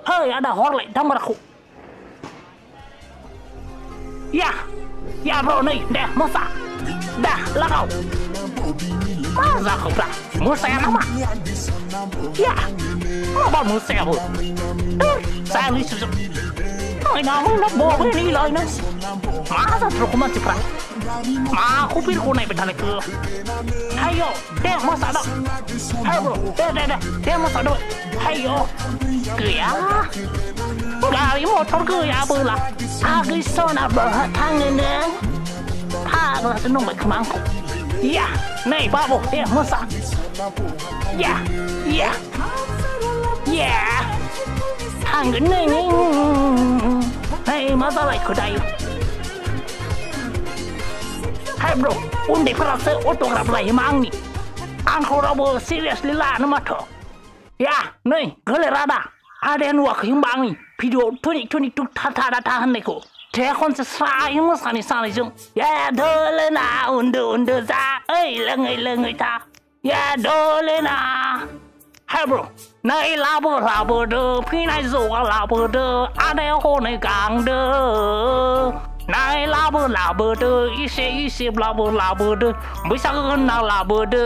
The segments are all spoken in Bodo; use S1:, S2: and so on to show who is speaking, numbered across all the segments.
S1: Hei, ada horlek damar aku. Ya, ya bro nih, deh, masa. Dah, lah kau. Masa kau dah, musa yang nama. Ya, apa musa apa? Saya ni susah. Ai nama nak bawa ni lah ni. Masa terus kau macam perang. Aku pilih kau naik betul ke. Ayo, deh, masa dah. Ayo bro, deh, masa dah. Ayo, kaya. Gari motor kaya pula. Aku sana berhutang ni. Aku senang berkemangku. Ya, nih babu, deh, masa. Ya, ya, ya. Hang ni. Hey, masalah kedai. Hai bro, undi perasa autograf lagi mang ni. Angkau rabo serius lila nama tu. Ya, nih, gelerada. Ada yang wak yang bang ni. Video 2022 tahan ni ko. Dia konsentrasi yang masani sana jeng. Ya dole na undu za. Lengai ta. Ya dole na. Hai bro, nih labo de. Pinai zoa labo de. Ada yang hone gang de. Nai labo de, isi labo de, bisa kenal labo de.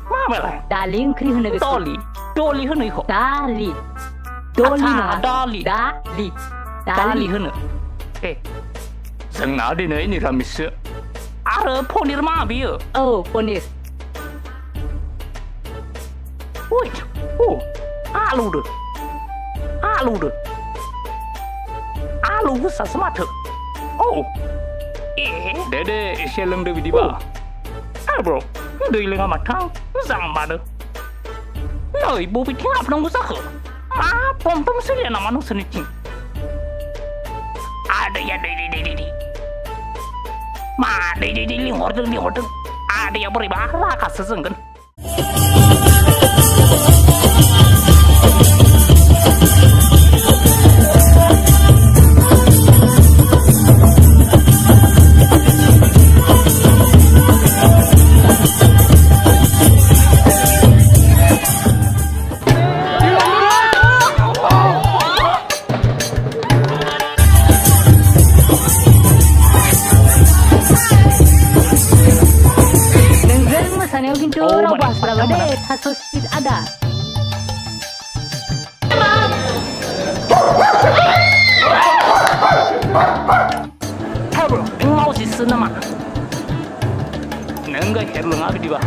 S1: Mana lah?
S2: Darling kiri hene betul.
S1: Doli hene kok.
S2: Dali
S1: hene. Senang ada ni ramis. Ada ponir mana biar?
S2: Oh, ponir.
S1: Wait, alu de. Alu besar semata. Oh, dede, sialang de vidiba. Bro, doi lengan matang, zang bade. Noi, bobi tiap nang usaha. Pom selia nama nang seniting. Ada ya de. Ma de lingor. Ada ya beri bahara kasesengkan.
S2: Kasus ada.
S1: Hai bro, mau sih nama. Nengga herlung apa di bawah?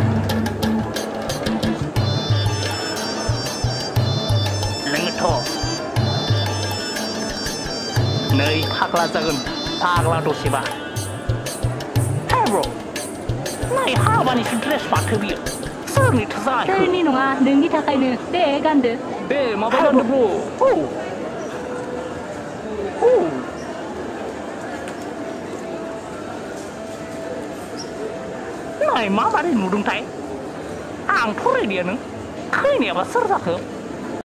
S1: Lengetho. Nei pakla jagan, pakla dosiba. Hai bro, nei hawa ni dress pakai biar. Ni tersai.
S2: Ini nunga, dengi takai ni, deh gande.
S1: Deh, mau gande bro. Nai, mau balik nudung tai. Ang puri dia neng, kau ni apa serta ke?